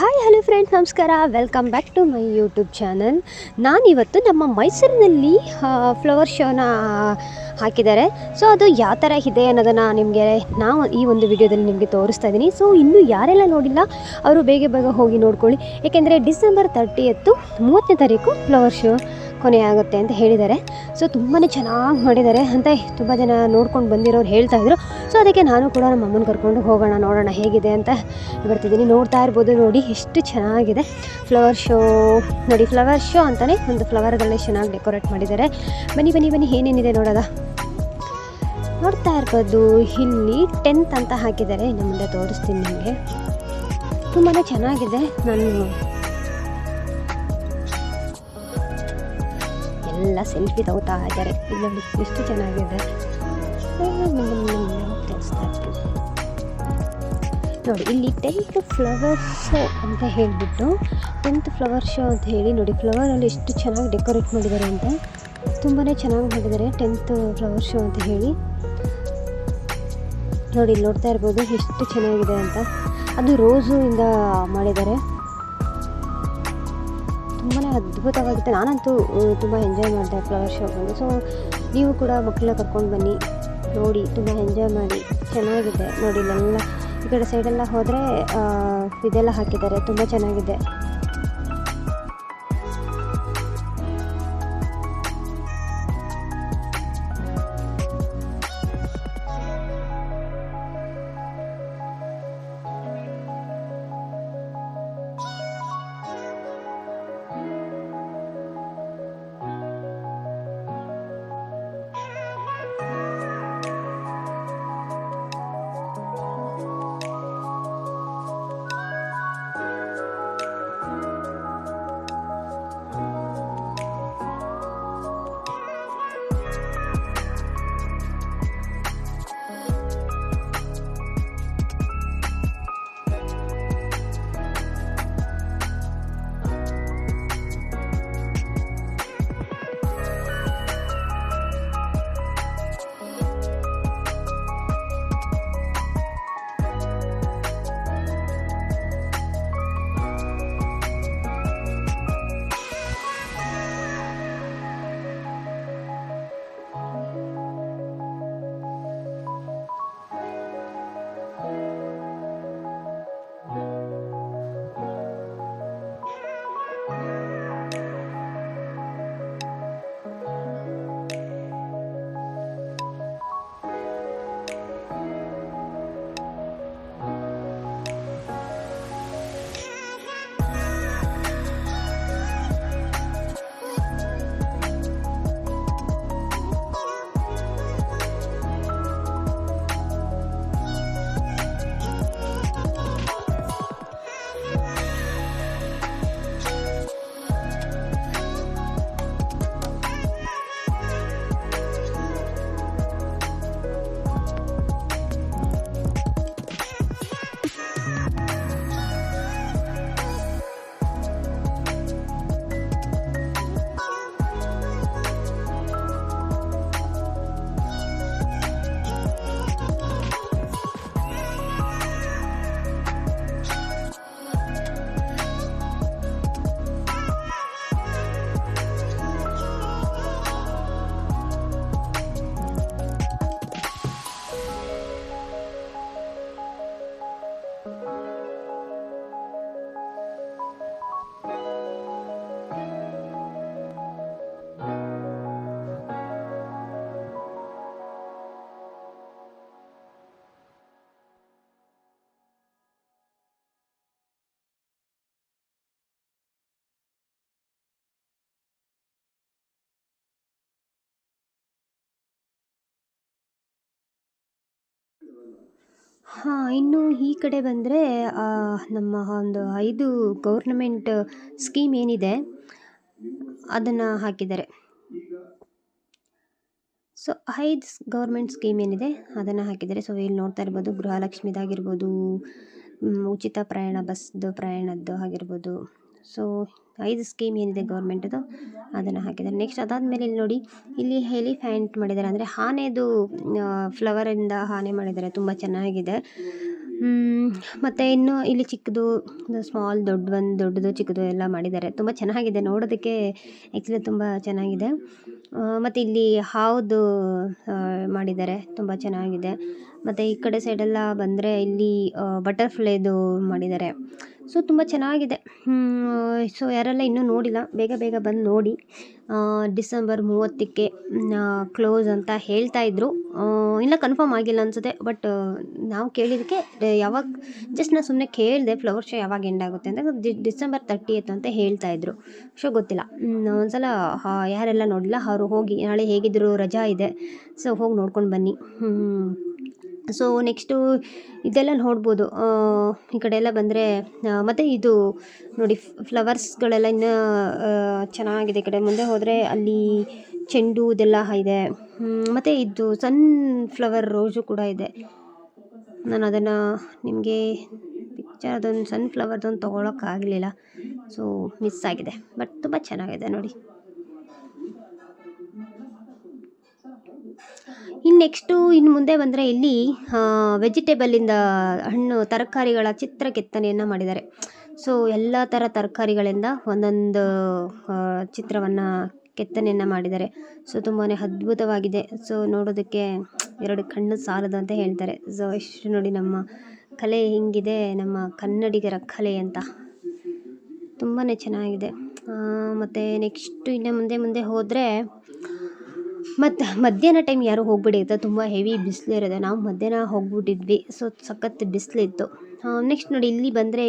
Hi hello friends, ನಮಸ್ಕಾರ. Welcome back to my YouTube channel. ನಾನಿವತ್ತು ನಮ್ಮ ಮೈಸೂರಿನಲ್ಲಿ ಫ್ಲವರ್ ಶೋನ ಹಾಕಿದ್ದಾರೆ. ಸೊ ಅದು ಯಾವ ಥರ ಇದೆ ಅನ್ನೋದನ್ನು ನಾವು ಈ ಒಂದು ವಿಡಿಯೋದಲ್ಲಿ ನಿಮಗೆ ತೋರಿಸ್ತಾ ಇದ್ದೀನಿ. ಸೊ ಇನ್ನೂ ಯಾರೆಲ್ಲ ನೋಡಿಲ್ಲ ಅವರು ಬೇಗ ಬೇಗ ಹೋಗಿ ನೋಡ್ಕೊಳ್ಳಿ. ಏಕೆಂದರೆ ಡಿಸೆಂಬರ್ 30ನೇ ತಾರೀಕು ಫ್ಲವರ್ ಶೋ ಕೊನೆಯಾಗುತ್ತೆ ಅಂತ ಹೇಳಿದ್ದಾರೆ. ಸೊ ತುಂಬಾ ಚೆನ್ನಾಗಿ ಮಾಡಿದ್ದಾರೆ ಅಂತ ತುಂಬ ಜನ ನೋಡ್ಕೊಂಡು ಬಂದಿರೋರು ಹೇಳ್ತಾಯಿದ್ರು. ಸೊ ಅದಕ್ಕೆ ನಾನು ಕೂಡ ನಮ್ಮ ಅಮ್ಮನ ಕರ್ಕೊಂಡು ಹೋಗೋಣ, ನೋಡೋಣ ಹೇಗಿದೆ ಅಂತ ಬರ್ತಿದ್ದೀನಿ. ನೋಡ್ತಾ ಇರ್ಬೋದು, ನೋಡಿ ಎಷ್ಟು ಚೆನ್ನಾಗಿದೆ ಫ್ಲವರ್ ಶೋ. ನೋಡಿ, ಫ್ಲವರ್ ಶೋ ಅಂತಲೇ ಒಂದು ಫ್ಲವರ್ಗಳನ್ನ ಚೆನ್ನಾಗಿ ಡೆಕೋರೇಟ್ ಮಾಡಿದ್ದಾರೆ. ಬನ್ನಿ ಬನ್ನಿ ಬನ್ನಿ, ಏನೇನಿದೆ ನೋಡೋದ. ನೋಡ್ತಾ ಇರ್ಬೋದು, ಇಲ್ಲಿ 10th ಅಂತ ಹಾಕಿದ್ದಾರೆ. ಇನ್ನು ಮುಂದೆ ತೋರಿಸ್ತೀನಿ ನಿಮಗೆ. ತುಂಬಾ ಚೆನ್ನಾಗಿದೆ. ನಾನು ಎಲ್ಲ ಸೆಲ್ಫಿ ತಗೋತಾ ಇದ್ದಾರೆ. ಇಲ್ಲಿ ನೋಡಿ ಎಷ್ಟು ಚೆನ್ನಾಗಿದೆ. ತೋರಿಸ್ತಾ ಇರ್ತೀನಿ ನೋಡಿ. ಇಲ್ಲಿ 10th ಫ್ಲವರ್ ಶೋ ಅಂತ ಹೇಳಿಬಿಟ್ಟು 10th ಫ್ಲವರ್ ಶೋ ಅಂತ ಹೇಳಿ ನೋಡಿ, ಫ್ಲವರಲ್ಲಿ ಎಷ್ಟು ಚೆನ್ನಾಗಿ ಡೆಕೋರೇಟ್ ಮಾಡಿದ್ದಾರೆ ಅಂತ. ತುಂಬಾ ಚೆನ್ನಾಗಿ ಮಾಡಿದ್ದಾರೆ 10th ಫ್ಲವರ್ ಶೋ ಅಂತ ಹೇಳಿ. ನೋಡಿ, ಇಲ್ಲಿ ನೋಡ್ತಾ ಇರ್ಬೋದು ಎಷ್ಟು ಚೆನ್ನಾಗಿದೆ ಅಂತ. ಅದು ರೋಸು ಇಂದ ಮಾಡಿದ್ದಾರೆ. ತುಂಬಾ ಅದ್ಭುತವಾಗಿತ್ತು. ನಾನಂತೂ ತುಂಬ ಎಂಜಾಯ್ ಮಾಡಿದೆ ಫ್ಲವರ್ ಶೋ ಬಂದು. ಸೊ ನೀವು ಕೂಡ ಮಕ್ಕಳನ್ನ ಕರ್ಕೊಂಡು ಬನ್ನಿ, ನೋಡಿ, ತುಂಬ ಎಂಜಾಯ್ ಮಾಡಿ. ಚೆನ್ನಾಗಿದೆ ನೋಡಿ. ಇಲ್ಲೆಲ್ಲ ಈ ಕಡೆ ಸೈಡೆಲ್ಲ ಹೋದರೆ ಇದೆಲ್ಲ ಹಾಕಿದ್ದಾರೆ, ತುಂಬ ಚೆನ್ನಾಗಿದೆ. ಇನ್ನು ಈ ಕಡೆ ಬಂದರೆ ನಮ್ಮ ಒಂದು 5 ಗೌರ್ನಮೆಂಟ್ ಸ್ಕೀಮ್ ಏನಿದೆ ಅದನ್ನು ಹಾಕಿದ್ದಾರೆ. ಸೊ 5 ಗೌರ್ಮೆಂಟ್ ಸ್ಕೀಮ್ ಏನಿದೆ ಅದನ್ನು ಹಾಕಿದ್ದಾರೆ. ಸೊ ಇಲ್ಲಿ ನೋಡ್ತಾ ಇರ್ಬೋದು, ಗೃಹಲಕ್ಷ್ಮಿದಾಗಿರ್ಬೋದು, ಉಚಿತ ಪ್ರಯಾಣ, ಬಸ್ದು ಪ್ರಯಾಣದ್ದು ಆಗಿರ್ಬೋದು. ಸೊ 5 ಸ್ಕೀಮ್ ಏನಿದೆ ಗೌರ್ಮೆಂಟ್ದು ಅದನ್ನು ಹಾಕಿದ್ದಾರೆ. ನೆಕ್ಸ್ಟ್ ಅದಾದಮೇಲೆ ಇಲ್ಲಿ ನೋಡಿ, ಇಲ್ಲಿ ಎಲಿಫ್ಯಾಂಟ್ ಮಾಡಿದ್ದಾರೆ. ಅಂದರೆ ಆನೆದು ಫ್ಲವರಿಂದ ಆನೆ ಮಾಡಿದ್ದಾರೆ. ತುಂಬ ಚೆನ್ನಾಗಿದೆ. ಮತ್ತು ಇನ್ನು ಇಲ್ಲಿ ಚಿಕ್ಕದು ಸ್ಮಾಲ್ ದೊಡ್ಡದು ಚಿಕ್ಕದು ಎಲ್ಲ ಮಾಡಿದ್ದಾರೆ. ತುಂಬ ಚೆನ್ನಾಗಿದೆ ನೋಡೋದಕ್ಕೆ, ಆ್ಯಕ್ಚುಲಿ ತುಂಬ ಚೆನ್ನಾಗಿದೆ. ಮತ್ತು ಇಲ್ಲಿ ಹಾವ್ದು ಮಾಡಿದ್ದಾರೆ, ತುಂಬ ಚೆನ್ನಾಗಿದೆ. ಮತ್ತು ಈ ಕಡೆ ಸೈಡೆಲ್ಲ ಬಂದರೆ ಇಲ್ಲಿ ಬಟರ್ಫ್ಲೈದು ಮಾಡಿದ್ದಾರೆ. ಸೊ ತುಂಬ ಚೆನ್ನಾಗಿದೆ. ಸೊ ಯಾರೆಲ್ಲ ಇನ್ನೂ ನೋಡಿಲ್ಲ, ಬೇಗ ಬೇಗ ಬಂದು ನೋಡಿ. ಡಿಸೆಂಬರ್ 30ಕ್ಕೆ ಕ್ಲೋಸ್ ಅಂತ ಹೇಳ್ತಾ ಇದ್ರು. ಇನ್ನೂ ಕನ್ಫರ್ಮ್ ಆಗಿಲ್ಲ ಅನಿಸುತ್ತೆ. ಬಟ್ ನಾವು ಕೇಳಿದ್ದಕ್ಕೆ ಯಾವಾಗ, ಜಸ್ಟ್ ನಾನು ಸುಮ್ಮನೆ ಕೇಳಿದೆ ಫ್ಲವರ್ ಶೋ ಯಾವಾಗ ಎಂಡ್ ಆಗುತ್ತೆ ಅಂತ. ಡಿಸೆಂಬರ್ 30th ಅಂತ ಹೇಳ್ತಾ ಇದ್ರು. ಶೋ ಗೊತ್ತಿಲ್ಲ. ಒಂದ್ಸಲ ಯಾರೆಲ್ಲ ನೋಡಿಲ್ಲ ಅವರು ಹೋಗಿ, ನಾಳೆ ಹೇಗಿದ್ರು ರಜಾ ಇದೆ, ಸೊ ಹೋಗಿ ನೋಡ್ಕೊಂಡು ಬನ್ನಿ. ಸೊ ನೆಕ್ಸ್ಟು ಇದೆಲ್ಲ ನೋಡ್ಬೋದು. ಈ ಕಡೆ ಎಲ್ಲ ಬಂದರೆ ಮತ್ತು ಇದು ನೋಡಿ, ಫ್ಲವರ್ಸ್ಗಳೆಲ್ಲ ಇನ್ನೂ ಚೆನ್ನಾಗಿದೆ. ಈ ಕಡೆ ಮುಂದೆ ಹೋದರೆ ಅಲ್ಲಿ ಚೆಂಡು ಇದೆಲ್ಲ ಇದೆ. ಮತ್ತು ಇದು ಸನ್ಫ್ಲವರ್ ರೋಸು ಕೂಡ ಇದೆ. ನಾನು ಅದನ್ನು ನಿಮಗೆ ಪಿಕ್ಚರ್ ಅದೊಂದು ಸನ್ಫ್ಲವರ್ದೊಂದು ತೊಗೊಳಕ್ಕಾಗಲಿಲ್ಲ, ಸೊ ಮಿಸ್ ಆಗಿದೆ. ಬಟ್ ತುಂಬ ಚೆನ್ನಾಗಿದೆ ನೋಡಿ. ಇನ್ನು ಮುಂದೆ ಬಂದರೆ ಇಲ್ಲಿ ವೆಜಿಟೇಬಲಿಂದ ಹಣ್ಣು ತರಕಾರಿಗಳ ಚಿತ್ರ ಕೆತ್ತನೆಯನ್ನು ಮಾಡಿದ್ದಾರೆ. ಸೊ ಎಲ್ಲ ಥರ ತರಕಾರಿಗಳಿಂದ ಒಂದೊಂದು ಚಿತ್ರವನ್ನು ಕೆತ್ತನೆಯನ್ನು ಮಾಡಿದ್ದಾರೆ. ಸೊ ತುಂಬಾ ಅದ್ಭುತವಾಗಿದೆ. ಸೊ ನೋಡೋದಕ್ಕೆ ಎರಡು ಕಣ್ಣು ಸಾಲದು ಅಂತ ಹೇಳ್ತಾರೆ. ಸೊ ಇಷ್ಟು ನೋಡಿ ನಮ್ಮ ಕಲೆ ಹಿಂಗಿದೆ, ನಮ್ಮ ಕನ್ನಡಿಗರ ಕಲೆ ಅಂತ ತುಂಬಾ ಚೆನ್ನಾಗಿದೆ. ಮತ್ತು ನೆಕ್ಸ್ಟು ಇನ್ನು ಮುಂದೆ ಹೋದರೆ ಮಧ್ಯಾಹ್ನ ಟೈಮ್ ಯಾರೂ ಹೋಗ್ಬಿಡಿ ಆಯಿತಾ, ತುಂಬ ಹೆವಿ ಬಿಸಿಲಿರುತ್ತೆ. ನಾವು ಮಧ್ಯಾಹ್ನ ಹೋಗ್ಬಿಟ್ಟಿದ್ವಿ, ಸೊ ಸಖತ್ ಬಿಸಿಲಿತ್ತು. ನೆಕ್ಸ್ಟ್ ನೋಡಿ, ಇಲ್ಲಿ ಬಂದರೆ